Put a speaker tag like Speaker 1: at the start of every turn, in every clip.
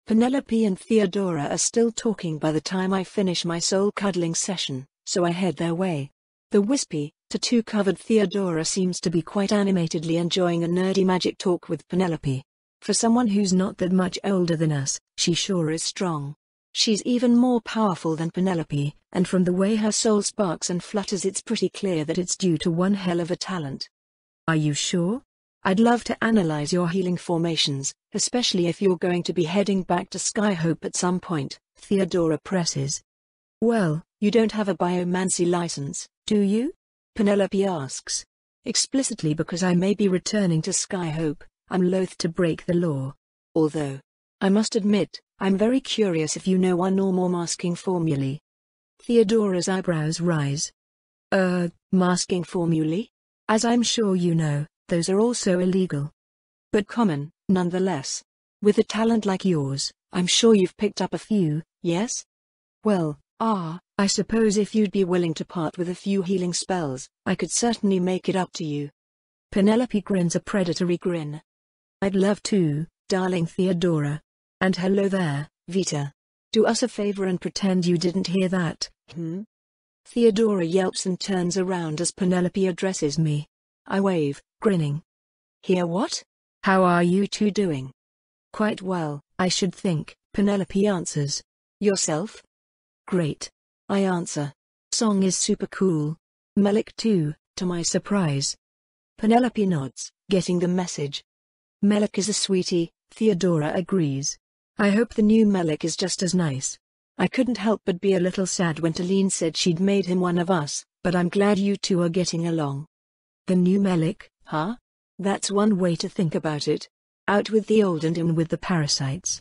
Speaker 1: Penelope and Theodora are still talking by the time I finish my soul-cuddling session, so I head their way. The wispy, tattoo-covered Theodora seems to be quite animatedly enjoying a nerdy magic talk with Penelope. For someone who's not that much older than us, she sure is strong. She's even more powerful than Penelope, and from the way her soul sparks and flutters it's pretty clear that it's due to one hell of a talent. Are you sure? I'd love to analyze your healing formations, especially if you're going to be heading back to Skyhope at some point, Theodora presses. Well, you don't have a biomancy license, do you? Penelope asks. Explicitly because I may be returning to Skyhope, I'm loath to break the law. Although, I must admit, I'm very curious if you know one or more masking formulae. Theodora's eyebrows rise. Masking formulae? As I'm sure you know, those are also illegal. But common, nonetheless. With a talent like yours, I'm sure you've picked up a few, yes? Well, I suppose if you'd be willing to part with a few healing spells, I could certainly make it up to you. Penelope grins a predatory grin. I'd love to, darling Theodora. And hello there, Vita. Do us a favor and pretend you didn't hear that, Theodora yelps and turns around as Penelope addresses me. I wave, grinning. Hear what? How are you two doing? Quite well, I should think, Penelope answers. Yourself? Great. I answer. Song is super cool. Melik too, to my surprise. Penelope nods, getting the message. Melik is a sweetie, Theodora agrees. I hope the new Melik is just as nice. I couldn't help but be a little sad when Talene said she'd made him one of us, but I'm glad you two are getting along. The new Melik, huh? That's one way to think about it. Out with the old and in with the parasites.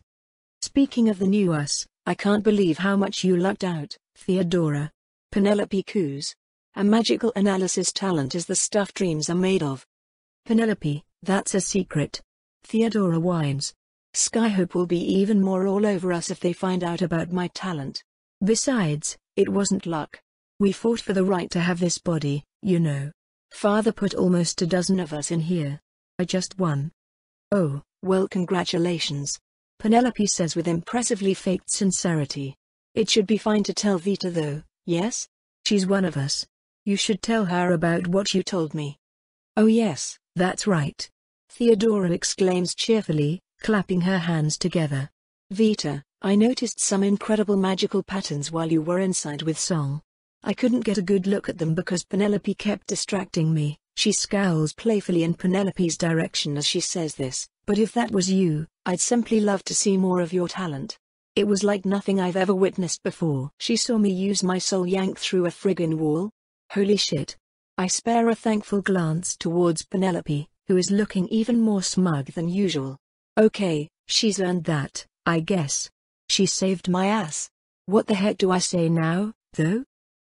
Speaker 1: Speaking of the new us, I can't believe how much you lucked out, Theodora. Penelope coos. A magical analysis talent is the stuff dreams are made of. Penelope, that's a secret. Theodora whines. Skyhope will be even more all over us if they find out about my talent. Besides, it wasn't luck. We fought for the right to have this body, you know. Father put almost a dozen of us in here. I just won. Oh, well, congratulations. Penelope says with impressively faked sincerity. It should be fine to tell Vita though, yes? She's one of us. You should tell her about what you told me. Oh yes, that's right. Theodora exclaims cheerfully, clapping her hands together. Vita, I noticed some incredible magical patterns while you were inside with Song. I couldn't get a good look at them because Penelope kept distracting me. She scowls playfully in Penelope's direction as she says this, but if that was you, I'd simply love to see more of your talent. It was like nothing I've ever witnessed before. She saw me use my soul yank through a friggin' wall. Holy shit. I spare a thankful glance towards Penelope, who is looking even more smug than usual. Okay, she's earned that, I guess. She saved my ass. What the heck do I say now, though?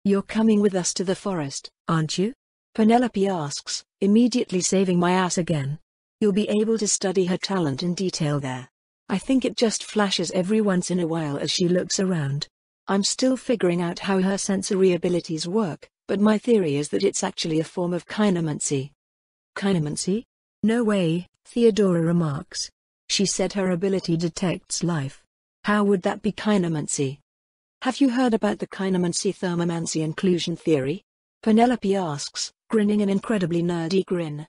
Speaker 1: You're coming with us to the forest, aren't you? Penelope asks, immediately saving my ass again. You'll be able to study her talent in detail there. I think it just flashes every once in a while as she looks around. I'm still figuring out how her sensory abilities work, but my theory is that it's actually a form of chinemancy. Chinemancy? No way, Theodora remarks. She said her ability detects life. How would that be chinemancy? Have you heard about the chinemancy thermomancy inclusion theory? Penelope asks, grinning an incredibly nerdy grin.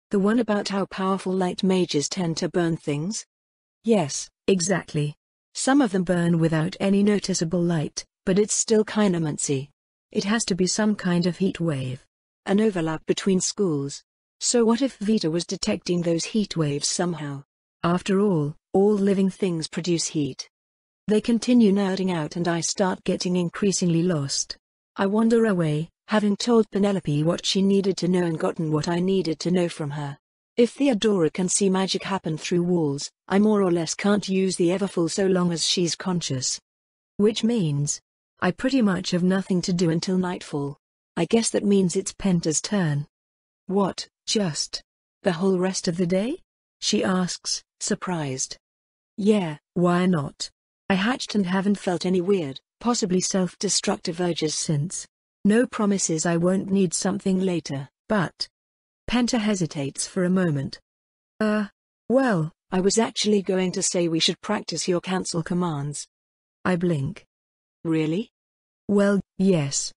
Speaker 1: The one about how powerful light mages tend to burn things? Yes, exactly. Some of them burn without any noticeable light, but it's still chinemancy. It has to be some kind of heat wave. An overlap between schools. So what if Vita was detecting those heat waves somehow? After all living things produce heat. They continue nerding out and I start getting increasingly lost. I wander away, having told Penelope what she needed to know and gotten what I needed to know from her. If Theodora can see magic happen through walls, I more or less can't use the Everfull so long as she's conscious. Which means I pretty much have nothing to do until nightfall. I guess that means it's Penta's turn. What, just the whole rest of the day? She asks, surprised. Yeah, why not? I hatched and haven't felt any weird, possibly self-destructive urges since. No promises I won't need something later, but... Penta hesitates for a moment. Well, I was actually going to say we should practice your cancel commands.
Speaker 2: I blink.
Speaker 1: Really?
Speaker 2: Well, yes.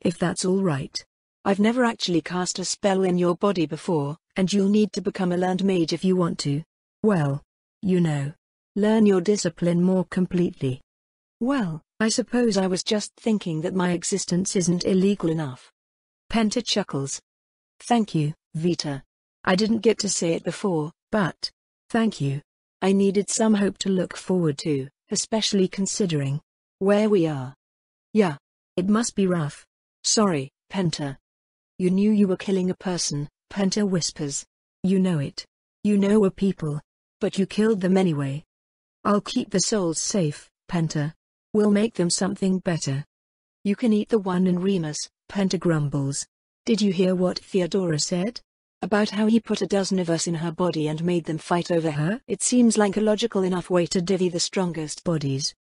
Speaker 2: If that's all right.
Speaker 1: I've never actually cast a spell in your body before, and you'll need to become a learned mage if you want to.
Speaker 2: Well, learn your discipline more completely.
Speaker 1: Well, I suppose I was just thinking that my existence isn't illegal enough. Penta chuckles. Thank you, Vita. I didn't get to say it before, but
Speaker 2: thank you.
Speaker 1: I needed some hope to look forward to, especially considering where we are. Yeah.
Speaker 2: It must be rough.
Speaker 1: Sorry, Penta. You knew you were killing a person, Penta whispers.
Speaker 2: You know it. You know we're people.
Speaker 1: But you killed them anyway.
Speaker 2: I'll keep the souls safe, Penta. We'll make them something better.
Speaker 1: You can eat the one in Remus, Penta grumbles.
Speaker 2: Did you hear what Theodora said?
Speaker 1: About how he put a dozen of us in her body and made them fight over her? It seems like a logical enough way to divvy the strongest
Speaker 2: bodies.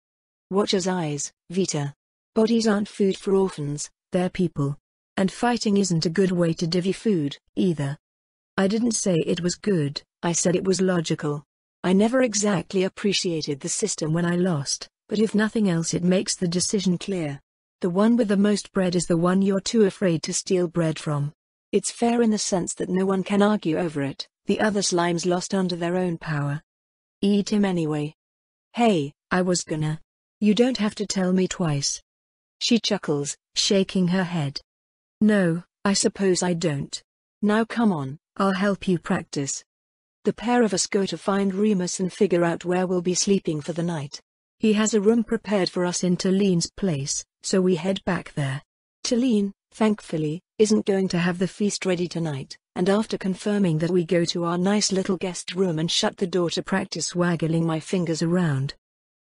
Speaker 1: Watch your eyes, Vita. Bodies aren't food for orphans,
Speaker 2: they're people. And fighting isn't a good way to divvy food, either. I didn't say it was good, I said it was logical. I never exactly appreciated the system when I lost, but if nothing else it makes the decision clear. The one with the most bread is the one you're too afraid to steal bread from. It's fair in the sense that no one can argue over it, the other slimes lost under their own power. Eat him anyway. Hey, I was gonna. You don't have to tell me twice. She chuckles, shaking her head. No, I suppose I don't. Now come on, I'll help you practice. The pair of us go to find Remus and figure out where we'll be sleeping for the night. He has a room prepared for us in Talene's place, so we head back there. Talene, thankfully, isn't going to have the feast ready tonight, and after confirming that we go to our nice little guest room and shut the door to practice waggling my fingers around,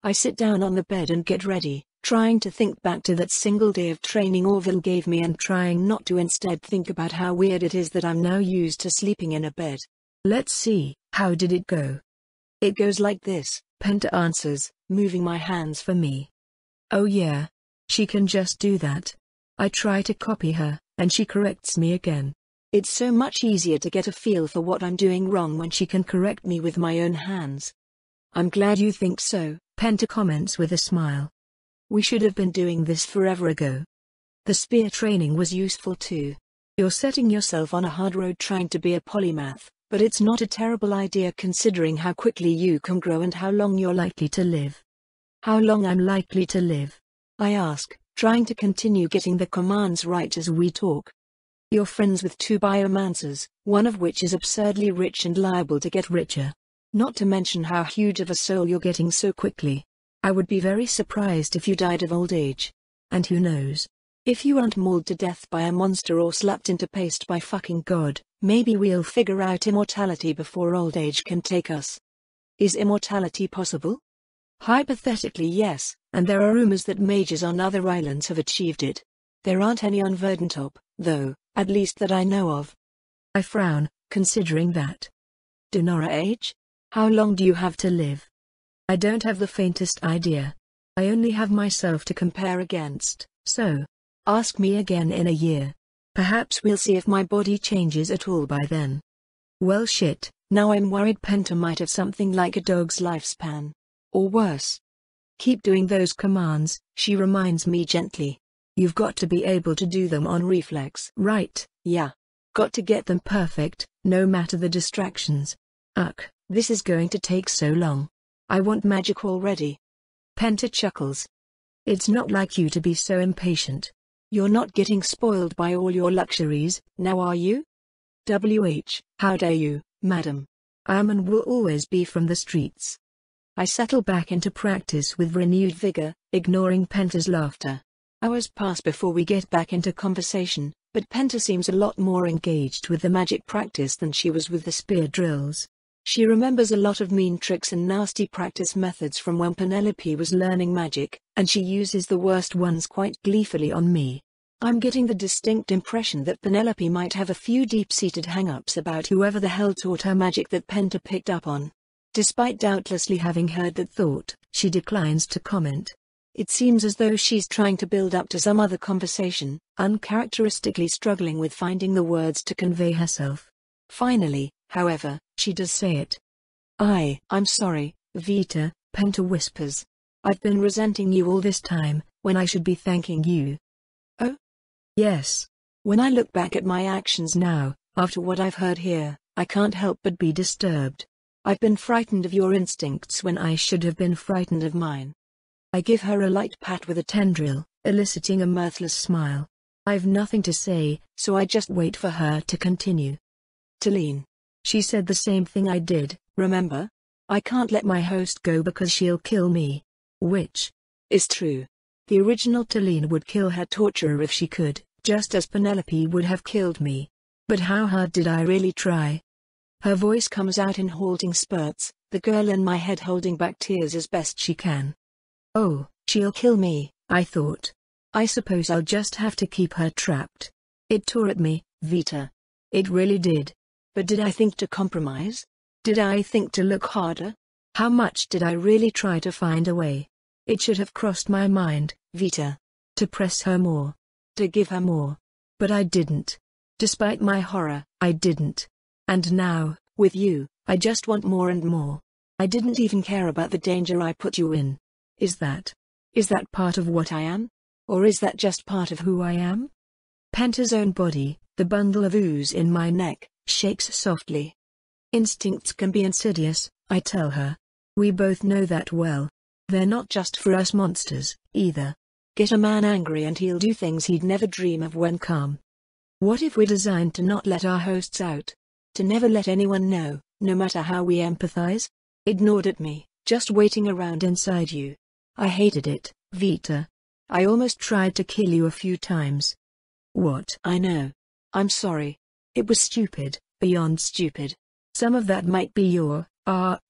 Speaker 2: I sit down on the bed and get ready, trying to think back to that single day of training Orville gave me and trying not to instead think about how weird it is that I'm now used to sleeping in a bed. Let's see, how did it go?
Speaker 1: It goes like this, Penta answers, moving my hands for me.
Speaker 2: Oh yeah. She can just do that. I try to copy her, and she corrects me again.
Speaker 1: It's so much easier to get a feel for what I'm doing wrong when she can correct me with my own hands. I'm glad you think so, Penta comments with a smile. We should have been doing this forever ago. The spear training was useful too. You're setting yourself on a hard road trying to be a polymath, but it's not a terrible idea considering how quickly you can grow and how long you're likely to live. How long I'm likely to live? I ask, trying to continue getting the commands right as we talk. You're friends with two biomancers, one of which is absurdly rich and liable to get richer. Not to mention how huge of a soul you're getting so quickly. I would be very surprised if you died of old age. And who knows? If you aren't mauled to death by a monster or slapped into paste by fucking God, maybe we'll figure out immortality before old age can take us. Is immortality possible? Hypothetically yes, and there are rumors that mages on other islands have achieved it. There aren't any on Verdantop, though, at least that I know of. I frown, considering that. Dinara age? How long do you have to live? I don't have the faintest idea. I only have myself to compare against, so ask me again in a year. Perhaps we'll see if my body changes at all by then. Well shit, now I'm worried Penta might have something like a dog's lifespan. Or worse. Keep doing those commands, she reminds me gently. You've got to be able to do them on reflex. Right, yeah. Got to get them perfect, no matter the distractions. Ugh, this is going to take so long. I want magic already. Penta chuckles. It's not like you to be so impatient. You're not getting spoiled by all your luxuries, now are you? How dare you, madam. I am and will always be from the streets. I settle back into practice with renewed vigor, ignoring Penta's laughter. Hours pass before we get back into conversation, but Penta seems a lot more engaged with the magic practice than she was with the spear drills. She remembers a lot of mean tricks and nasty practice methods from when Penelope was learning magic, and she uses the worst ones quite gleefully on me. I'm getting the distinct impression that Penelope might have a few deep-seated hang-ups about whoever the hell taught her magic that Penta picked up on. Despite doubtlessly having heard that thought, she declines to comment. It seems as though she's trying to build up to some other conversation, uncharacteristically struggling with finding the words to convey herself. Finally, however, she does say it. I'm sorry,
Speaker 2: Vita, Penta whispers. I've been resenting you all this time, when I should be thanking you.
Speaker 1: Oh?
Speaker 2: Yes.
Speaker 1: When I look back at my actions
Speaker 2: Now,
Speaker 1: after what I've heard here,
Speaker 2: I can't help but be disturbed. I've been frightened of your instincts when I should have been frightened of mine. I give her a light pat with a tendril, eliciting a mirthless smile. I've nothing to say, so I just wait for her to continue.
Speaker 1: Talene.
Speaker 2: She said the same thing I did, remember? I can't let my host go because she'll kill me. Which
Speaker 1: is true.
Speaker 2: The original Talene would kill her torturer if she could, just as Penelope would have killed me. But how hard did I really try? Her voice comes out in halting spurts, the girl in my head holding back tears as best she can. Oh, she'll kill me, I thought. I suppose I'll just have to keep her trapped. It tore at me, Vita. It really did.
Speaker 1: But did I think to compromise?
Speaker 2: Did I think to look harder? How much did I really try to find a way? It should have crossed my mind,
Speaker 1: Vita.
Speaker 2: To press her more. To give her more. But I didn't. Despite my horror, I didn't. And now, with you, I just want more and more. I didn't even care about the danger I put you in. Is that part of what I am? Or is that just part of who I am? Penta's own body, the bundle of ooze in my neck, shakes softly. Instincts can be insidious, I tell her. We both know that well. They're not just for us monsters, either. Get a man angry and he'll do things he'd never dream of when calm. What if we're designed to not let our hosts out? To never let anyone know, no matter how we empathize? Ignored at me, just waiting around inside you. I hated it, Vita. I almost tried to kill you a few times. What?
Speaker 1: I know. I'm sorry.
Speaker 2: It was stupid, beyond stupid. Some of that might be your,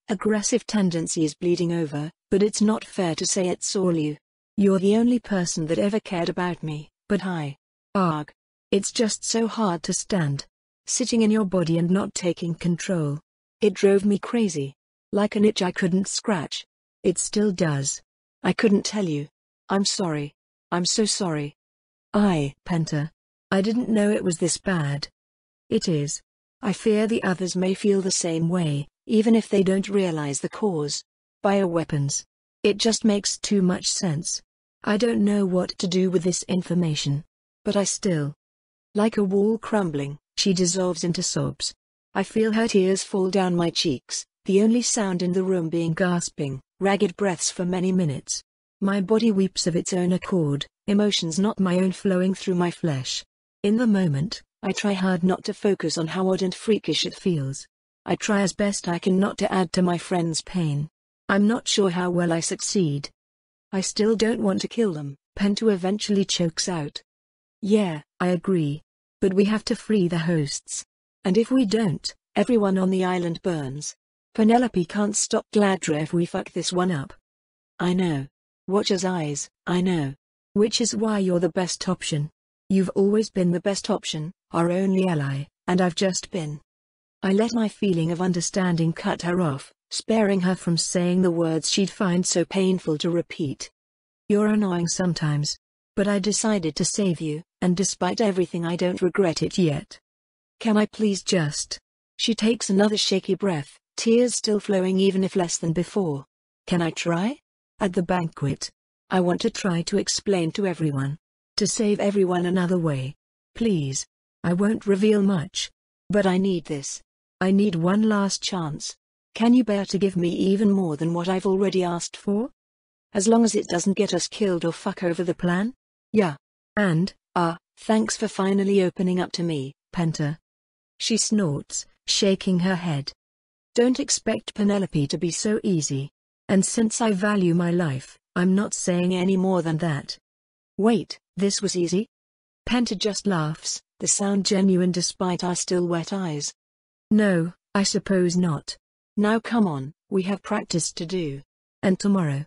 Speaker 2: aggressive tendencies bleeding over, but it's not fair to say it's all you. You're the only person that ever cared about me, but it's just so hard to stand. Sitting in your body and not taking control. It drove me crazy. Like an itch I couldn't scratch. It still does.
Speaker 1: I couldn't tell you. I'm sorry. I'm so sorry.
Speaker 2: Penta. I didn't know it was this bad. It is. I fear the others may feel the same way, even if they don't realize the cause. Bioweapons. It just makes too much sense. I don't know what to do with this information. But I still. Like a wall crumbling, she dissolves into sobs. I feel her tears fall down my cheeks, the only sound in the room being gasping, ragged breaths for many minutes. My body weeps of its own accord, emotions not my own flowing through my flesh. In the moment, I try hard not to focus on how odd and freakish it feels. I try as best I can not to add to my friend's pain. I'm not sure how well I succeed. I still don't want to kill them, Penta eventually chokes out. Yeah, I agree. But we have to free the hosts. And if we don't, everyone on the island burns. Penelope can't stop Gladra if we fuck this one up.
Speaker 1: I know. Watcher's eyes, I know.
Speaker 2: Which is why you're the best option. You've always been the best option, our only ally, and I've just been. I let my feeling of understanding cut her off, sparing her from saying the words she'd find so painful to repeat. You're annoying sometimes. But I decided to save you, and despite everything I don't regret it yet. Can I please just? She takes another shaky breath, tears still flowing even if less than before. Can I try? At the banquet. I want to try to explain to everyone. To save everyone another way. Please. I won't reveal much. But I need this. I need one last chance. Can you bear to give me even more than what I've already asked for? As long as it doesn't get us killed or fuck over the plan?
Speaker 1: Yeah.
Speaker 2: And,
Speaker 1: thanks for finally opening up to me,
Speaker 2: Penta. She snorts, shaking her head. Don't expect Penelope to be so easy. And since I value my life, I'm not saying any more than that.
Speaker 1: Wait, this was easy?
Speaker 2: Penta just laughs, the sound genuine despite our still wet eyes. No, I suppose not.
Speaker 1: Now come on, we have practice to do.
Speaker 2: And tomorrow.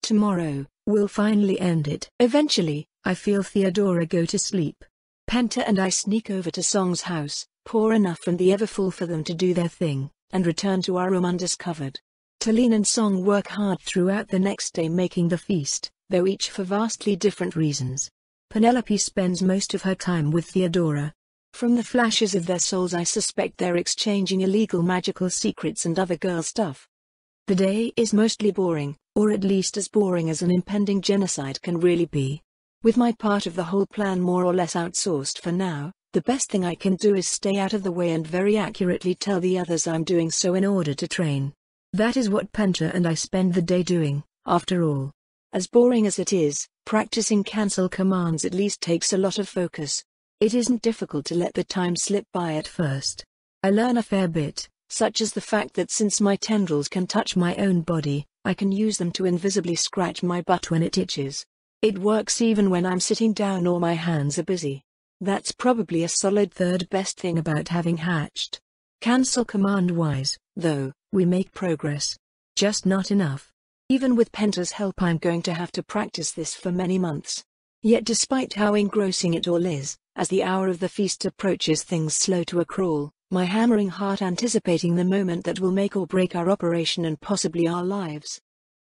Speaker 2: Tomorrow, we'll finally end it. Eventually, I feel Theodora go to sleep. Penta and I sneak over to Song's house, pour enough from the Everfull for them to do their thing, and return to our room undiscovered. Talene and Song work hard throughout the next day making the feast, though each for vastly different reasons. Penelope spends most of her time with Theodora.
Speaker 1: From the flashes of their souls I suspect they're exchanging illegal magical secrets and other girl stuff. The day is mostly boring, or at least as boring as an impending genocide can really be. With my part of the whole plan more or less outsourced for now, the best thing I can do is stay out of the way and very accurately tell the others I'm doing so in order to train. That is what Penta and I spend the day doing, after all. As boring as it is, practicing cancel commands at least takes a lot of focus. It isn't difficult to let the time slip by at first. I learn a fair bit, such as the fact that since my tendrils can touch my own body, I can use them to invisibly scratch my butt when it itches. It works even when I'm sitting down or my hands are busy. That's probably a solid third best thing about having hatched. Cancel command-wise, though, we make progress. Just not enough. Even with Penta's help I'm going to have to practice this for many months. Yet despite how engrossing it all is, as the hour of the feast approaches things slow to a crawl, my hammering heart anticipating the moment that will make or break our operation and possibly our lives.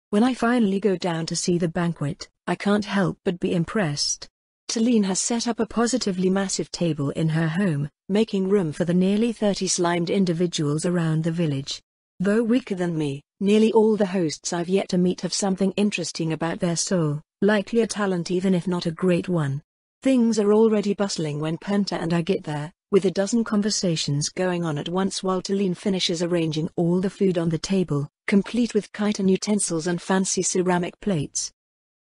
Speaker 1: When I finally go down to see the banquet, I can't help but be impressed. Talene has set up a positively massive table in her home, making room for the nearly 30 slimed individuals around the village. Though weaker than me, nearly all the hosts I've yet to meet have something interesting about their soul, likely a talent even if not a great one. Things are already bustling when Penta and I get there, with a dozen conversations going on at once while Talene finishes arranging all the food on the table, complete with chitin utensils and fancy ceramic plates.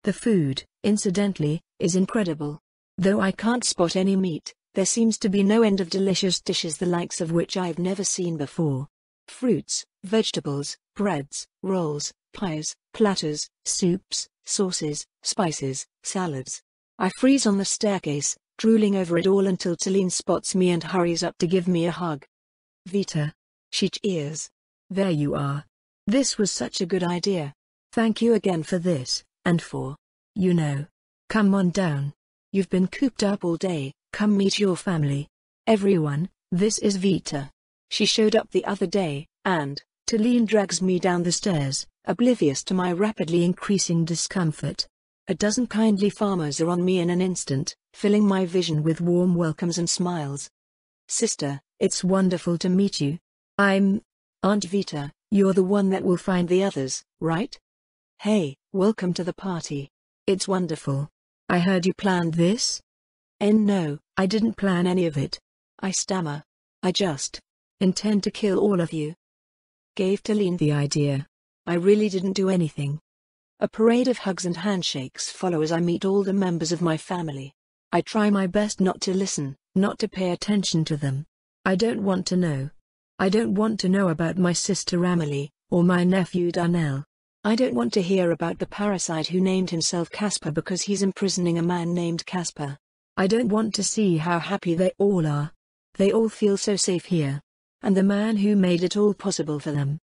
Speaker 1: The food, incidentally, is incredible. Though I can't spot any meat, there seems to be no end of delicious dishes the likes of which I've never seen before. Fruits, vegetables, breads, rolls, pies, platters, soups, sauces, spices, salads. I freeze on the staircase, drooling over it all until Talene spots me and hurries up to give me a hug. Vita. She cheers. There you are. This was such a good idea. Thank you again for this, and for, come on down. You've been cooped up all day, come meet your family. Everyone, this is Vita. She showed up the other day, and Talene drags me down the stairs, oblivious to my rapidly increasing discomfort. A dozen kindly farmers are on me in an instant, filling my vision with warm welcomes and smiles. Sister, it's wonderful to meet you. I'm Aunt Vita, you're the one that will find the others, right? Hey, welcome to the party. It's wonderful. I heard you planned this? No, I didn't plan any of it. I stammer. I just intend to kill all of you. Gave Talene the idea. I really didn't do anything. A parade of hugs and handshakes follow as I meet all the members of my family. I try my best not to listen, not to pay attention to them. I don't want to know. I don't want to know about my sister Amelie, or my nephew Darnell. I don't want to hear about the parasite who named himself Casper because he's imprisoning a man named Casper. I don't want to see how happy they all are. They all feel so safe here. And the man who made it all possible for them.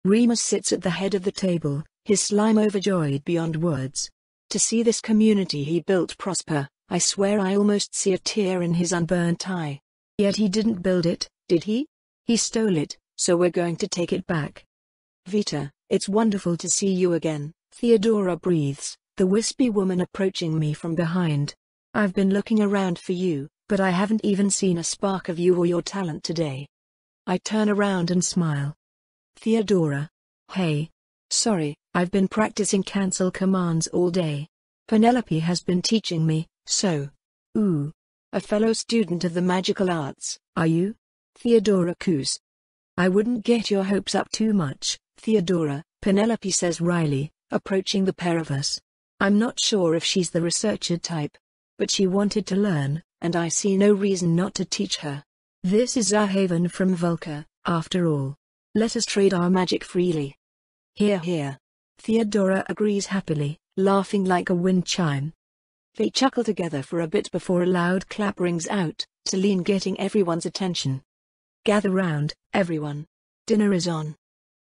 Speaker 1: Remus sits at the head of the table, his slime overjoyed beyond words. To see this community he built prosper, I swear I almost see a tear in his unburnt eye. Yet he didn't build it, did he? He stole it, so we're going to take it back. Vita, it's wonderful to see you again, Theodora breathes, the wispy woman approaching me from behind. I've been looking around for you, but I haven't even seen a spark of you or your talent today. I turn around and smile. Theodora. Hey. Sorry, I've been practicing cancel commands all day. Penelope has been teaching me, so. Ooh. A fellow student of the magical arts, are you? Theodora coos. I wouldn't get your hopes up too much, Theodora, Penelope says wryly, approaching the pair of us. I'm not sure if she's the researcher type. But she wanted to learn, and I see no reason not to teach her. This is our haven from Vulca, after all. Let us trade our magic freely. Hear, hear. Theodora agrees happily, laughing like a wind chime. They chuckle together for a bit before a loud clap rings out, Talene getting everyone's attention. Gather round, everyone. Dinner is on.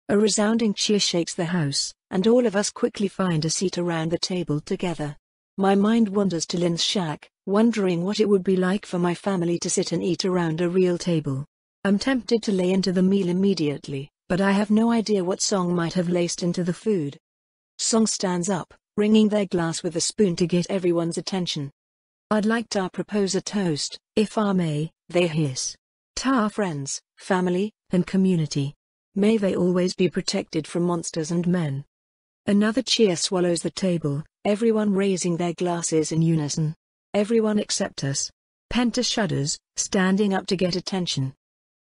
Speaker 1: A resounding cheer shakes the house, and all of us quickly find a seat around the table together. My mind wanders to Lynn's shack, wondering what it would be like for my family to sit and eat around a real table. I'm tempted to lay into the meal immediately, but I have no idea what Song might have laced into the food. Song stands up, ringing their glass with a spoon to get everyone's attention. I'd like to propose a toast, if I may,
Speaker 2: They hiss. Tar friends, family, and community. May they always be protected from monsters and men. Another cheer swallows the table, everyone raising their glasses in unison. Everyone except us. Penta shudders, standing up to get attention.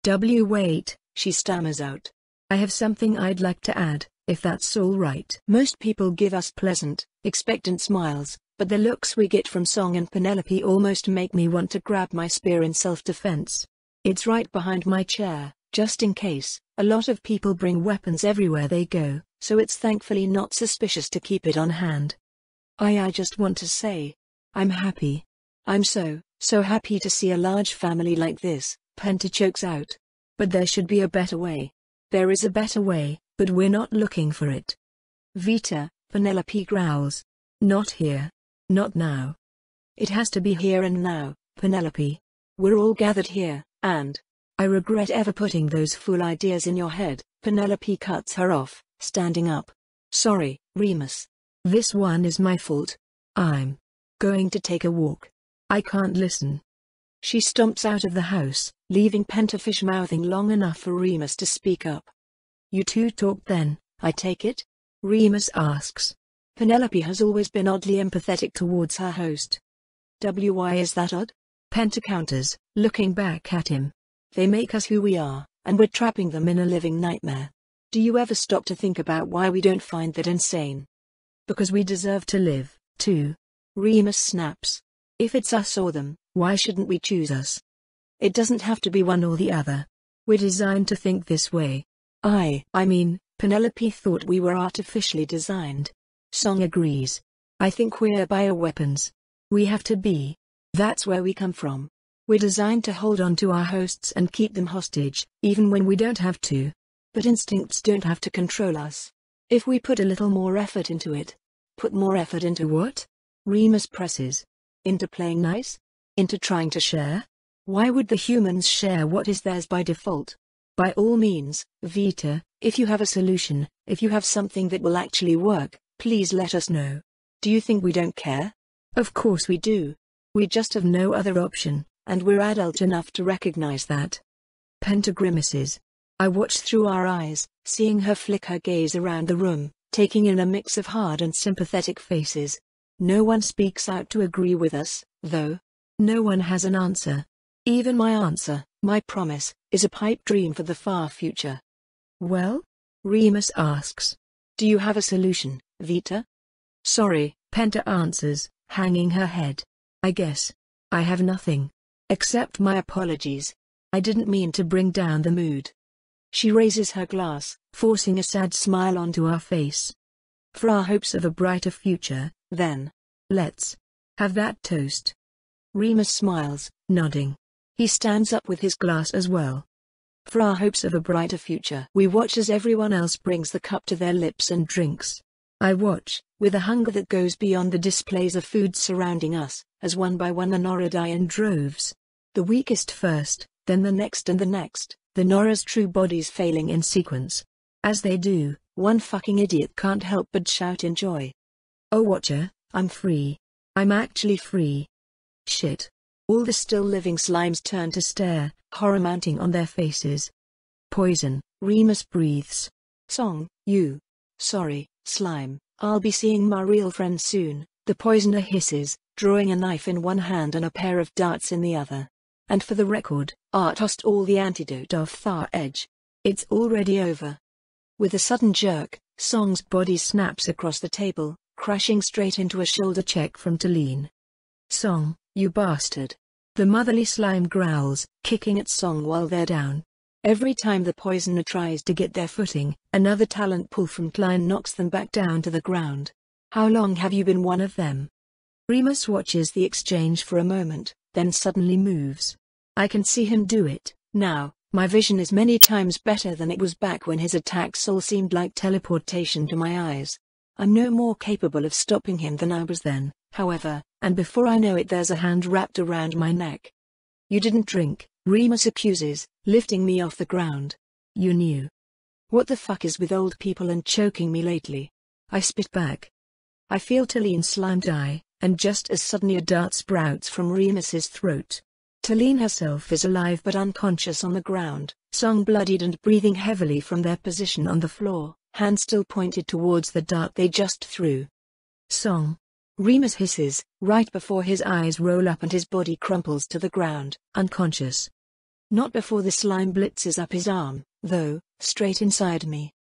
Speaker 2: Wait, she stammers out. I have something I'd like to add, if that's all right. Most people give us pleasant, expectant smiles, but the looks we get from Song and Penelope almost make me want to grab my spear in self-defense. It's right behind my chair, just in case. A lot of people bring weapons everywhere they go, so it's thankfully not suspicious to keep it on hand. I just want to say, I'm happy. I'm so happy to see a large family like this, Penta chokes out. But there should be a better way. There is a better way, but we're not looking for it. Vita, Penelope growls. Not here. Not now. It has to be here and now, Penelope. We're all gathered here, and I regret ever putting those fool ideas in your head. Penelope cuts her off, standing up. Sorry, Remus. This one is my fault. I'm going to take a walk. I can't listen. She stomps out of the house, leaving Penta fish-mouthing long enough for Remus to speak up. You two talked then, I take it? Remus asks. Penelope has always been oddly empathetic towards her host. Why is that odd? Penta counters, looking back at him. They make us who we are, and we're trapping them in a living nightmare. Do you ever stop to think about why we don't find that insane? Because we deserve to live, too. Remus snaps. If it's us or them, why shouldn't we choose us? It doesn't have to be one or the other. We're designed to think this way. I mean, Penelope thought we were artificially designed. Song agrees. I think we're bioweapons. We have to be. That's where we come from. We're designed to hold on to our hosts and keep them hostage, even when we don't have to. But instincts don't have to control us. If we put a little more effort into it. Put more effort into what? Remus presses. Into playing nice? Into trying to share? Why would the humans share what is theirs by default? By all means, Vita, if you have a solution, if you have something that will actually work, please let us know. Do you think we don't care? Of course we do. We just have no other option, and we're adult enough to recognize that. Penta grimaces. I watch through our eyes, seeing her flick her gaze around the room, taking in a mix of hard and sympathetic faces. No one speaks out to agree with us, though. No one has an answer. Even my answer, my promise, is a pipe dream for the far future. Well? Remus asks. Do you have a solution, Vita? Sorry, Penta answers, hanging her head. I guess I have nothing. Except my apologies. I didn't mean to bring down the mood. She raises her glass, forcing a sad smile onto our face. For our hopes of a brighter future, then. Let's have that toast. Remus smiles, nodding. He stands up with his glass as well. For our hopes of a brighter future. We watch as everyone else brings the cup to their lips and drinks. I watch, with a hunger that goes beyond the displays of food surrounding us, as one by one the Nora die in droves. The weakest first, then the next and the next, the Nora's true bodies failing in sequence. As they do, one fucking idiot can't help but shout in joy. Oh Watcher, I'm free. I'm actually free. Shit. All the still living slimes turn to stare, horror mounting on their faces. Poison, Remus breathes. Song, you. Sorry, slime, I'll be seeing my real friend soon, the poisoner hisses, drawing a knife in one hand and a pair of darts in the other. And for the record, Art tossed all the antidote off Thar Edge. It's already over. With a sudden jerk, Song's body snaps across the table, crashing straight into a shoulder check from Talene. Song, you bastard. The motherly slime growls, kicking at Song while they're down. Every time the poisoner tries to get their footing, another talent pull from Klein knocks them back down to the ground. How long have you been one of them? Remus watches the exchange for a moment, then suddenly moves. I can see him do it, now. My vision is many times better than it was back when his attacks all seemed like teleportation to my eyes. I'm no more capable of stopping him than I was then, however, and before I know it there's a hand wrapped around my neck. You didn't drink, Remus accuses, lifting me off the ground. You knew. What the fuck is with old people and choking me lately? I spit back. I feel Talene's slime die, and just as suddenly a dart sprouts from Remus's throat. Talene herself is alive but unconscious on the ground, Song bloodied and breathing heavily from their position on the floor, hand still pointed towards the dart they just threw. Song. Remus hisses, right before his eyes roll up and his body crumples to the ground, unconscious. Not before the slime blitzes up his arm, though, straight inside me.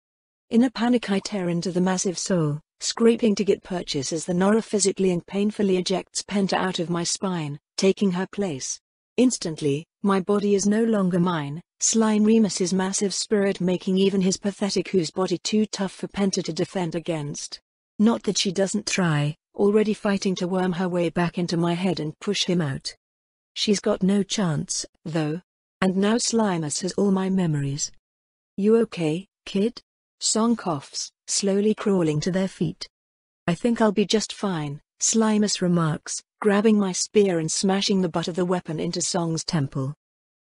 Speaker 2: In a panic I tear into the massive soul, scraping to get purchase as the Nora physically and painfully ejects Penta out of my spine, taking her place. Instantly, my body is no longer mine, Slime Remus's massive spirit making even his pathetic whose body too tough for Penta to defend against. Not that she doesn't try, already fighting to worm her way back into my head and push him out. She's got no chance, though. And now Slimus has all my memories. You okay, kid? Song coughs, slowly crawling to their feet. I think I'll be just fine, Slimus remarks, grabbing my spear and smashing the butt of the weapon into Song's temple.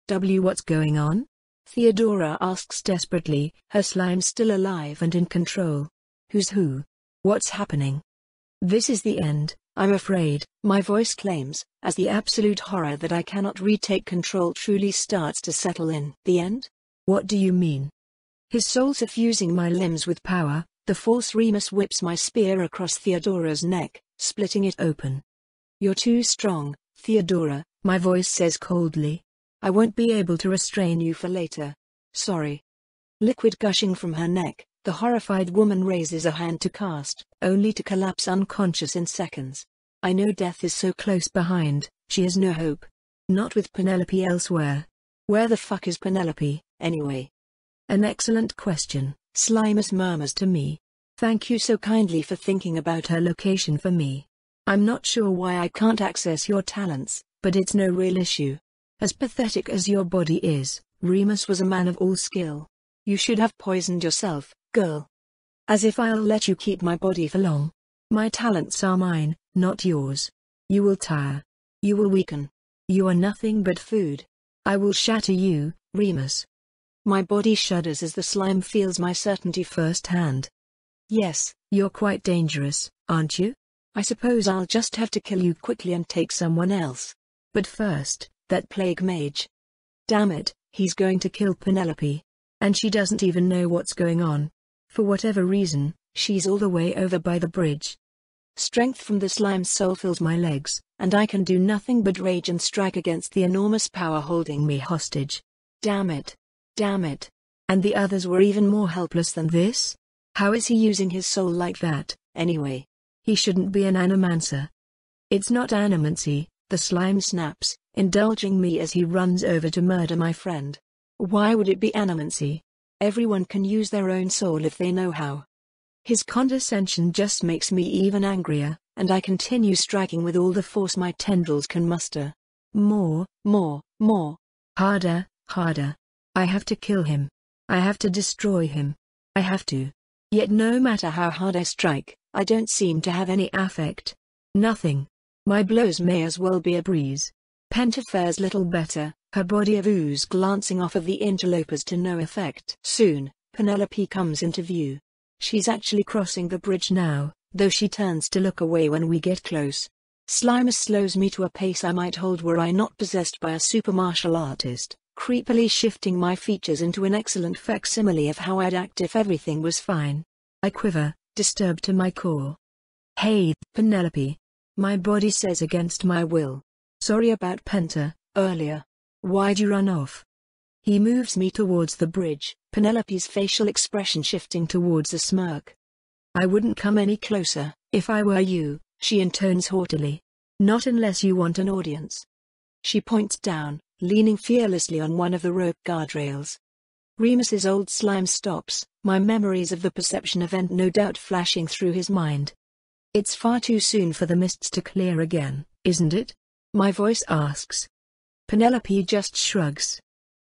Speaker 2: What's going on? Theodora asks desperately, her slime still alive and in control. Who's who? What's happening? This is the end, I'm afraid, my voice claims, as the absolute horror that I cannot retake control truly starts to settle in. The end? What do you mean? His soul suffusing my limbs with power, the Force Remus whips my spear across Theodora's neck, splitting it open. You're too strong, Theodora, my voice says coldly. I won't be able to restrain you for later. Sorry. Liquid gushing from her neck, the horrified woman raises a hand to cast, only to collapse unconscious in seconds. I know death is so close behind, she has no hope. Not with Penelope elsewhere. Where the fuck is Penelope, anyway? An excellent question, Slimus murmurs to me. Thank you so kindly for thinking about her location for me. I'm not sure why I can't access your talents, but it's no real issue. As pathetic as your body is, Remus was a man of all skill. You should have poisoned yourself, girl. As if I'll let you keep my body for long. My talents are mine, not yours. You will tire. You will weaken. You are nothing but food. I will shatter you, Remus. My body shudders as the slime feels my certainty firsthand. Yes, you're quite dangerous, aren't you? I suppose I'll just have to kill you quickly and take someone else. But first, that plague mage. Damn it, he's going to kill Penelope. And she doesn't even know what's going on. For whatever reason, she's all the way over by the bridge. Strength from the slime's soul fills my legs, and I can do nothing but rage and strike against the enormous power holding me hostage. Damn it. Damn it. And the others were even more helpless than this? How is he using his soul like that, anyway? He shouldn't be an animancer. It's not animancy, the slime snaps, indulging me as he runs over to murder my friend. Why would it be animancy? Everyone can use their own soul if they know how. His condescension just makes me even angrier, and I continue striking with all the force my tendrils can muster. More, more, more. Harder, harder. I have to kill him. I have to destroy him. I have to. Yet no matter how hard I strike, I don't seem to have any affect. Nothing. My blows may as well be a breeze. Penta fares little better, her body of ooze glancing off of the interlopers to no effect. Soon, Penelope comes into view. She's actually crossing the bridge now, though she turns to look away when we get close. Slimus slows me to a pace I might hold were I not possessed by a super martial artist, creepily shifting my features into an excellent facsimile of how I'd act if everything was fine. I quiver, disturbed to my core. Hey, Penelope. My body says against my will. Sorry about Penta, earlier. Why'd you run off? He moves me towards the bridge, Penelope's facial expression shifting towards a smirk. I wouldn't come any closer, if I were you, she intones haughtily. Not unless you want an audience. She points down, leaning fearlessly on one of the rope guardrails. Remus's old slime stops, my memories of the perception event no doubt flashing through his mind. It's far too soon for the mists to clear again, isn't it? My voice asks. Penelope just shrugs.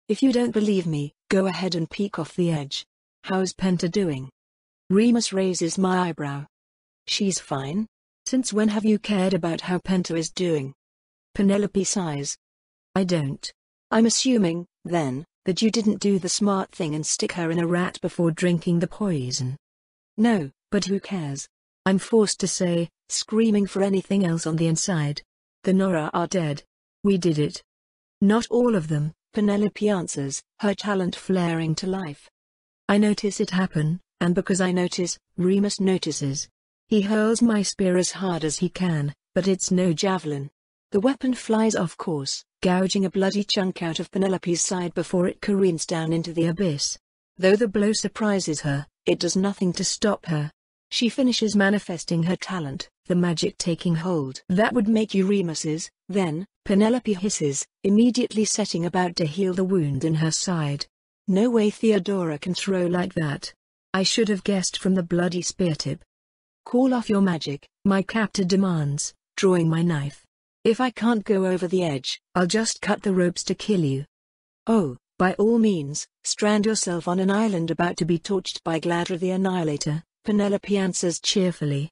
Speaker 2: If you don't believe me, go ahead and peek off the edge. How's Penta doing? Remus raises my eyebrow. She's fine. Since when have you cared about how Penta is doing? Penelope sighs. I don't. I'm assuming, then, that you didn't do the smart thing and stick her in a rat before drinking the poison. No, but who cares? I'm forced to say, screaming for anything else on the inside. The Nora are dead. We did it. Not all of them,
Speaker 1: Penelope answers, her talent flaring to life.
Speaker 2: I notice it happen, and because I notice, Remus notices. He hurls my spear as hard as he can, but it's no javelin.
Speaker 1: The weapon flies off course, gouging a bloody chunk out of Penelope's side before it careens down into the abyss. Though the blow surprises her, it does nothing to stop her. She finishes manifesting her talent, the magic taking hold. That would make you Remus's, then, Penelope hisses, immediately setting about to heal the wound in her side. No way Theodora can throw like that. I should have guessed from the bloody spear tip.
Speaker 2: Call off your magic, my captor demands, drawing my knife.
Speaker 1: If I can't go over the edge,
Speaker 2: I'll just cut the ropes to kill you.
Speaker 1: Oh, by all means, strand yourself on an island about to be torched by Gladra the Annihilator, Penelope answers cheerfully.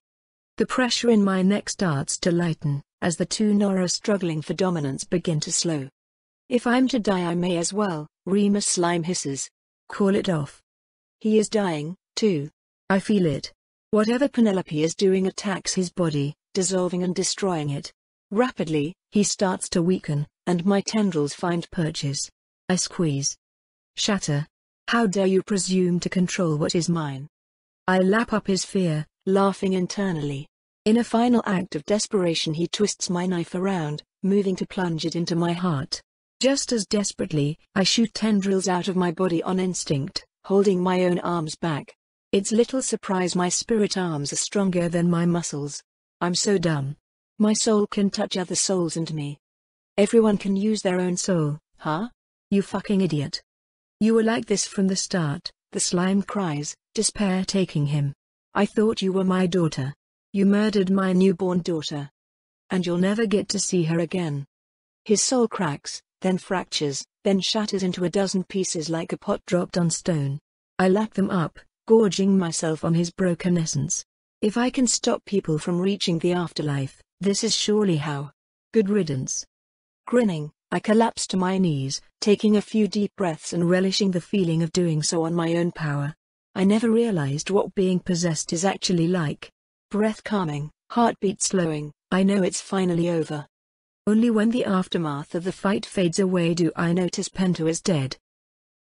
Speaker 2: The pressure in my neck starts to lighten, as the two
Speaker 1: Nora struggling for dominance begin to slow. If I'm to die I may as well, Remus Slime hisses.
Speaker 2: Call it off.
Speaker 1: He is dying, too.
Speaker 2: I feel it.
Speaker 1: Whatever Penelope is doing attacks his body, dissolving and destroying it. Rapidly, he starts to weaken, and my tendrils find purchase.
Speaker 2: I squeeze. Shatter.
Speaker 1: How dare you presume to control what is mine?
Speaker 2: I lap up his fear,
Speaker 1: laughing internally. In a final act of desperation he twists my knife around, moving to plunge it into my heart. Just as desperately, I shoot tendrils out of my body on instinct, holding my own arms back. It's little surprise my spirit arms are stronger than my muscles. I'm so dumb. My soul can touch other souls and me. Everyone can use their own soul, huh?
Speaker 2: You fucking idiot.
Speaker 1: You were like this from the start, the slime cries, despair taking him. I thought you were my daughter. You murdered my newborn daughter. And you'll never get to see her again. His soul cracks, then fractures, then shatters into a dozen pieces like a pot dropped on stone. I lap them up, gorging myself on his broken essence. If I can stop people from reaching the afterlife, this is surely how. Good riddance. Grinning, I collapse to my knees, taking a few deep breaths and relishing the feeling of doing so on my own power. I never realized what being possessed is actually like. Breath calming, heartbeat slowing, I know it's finally over. Only when the aftermath of the fight fades away do I notice Pento is dead.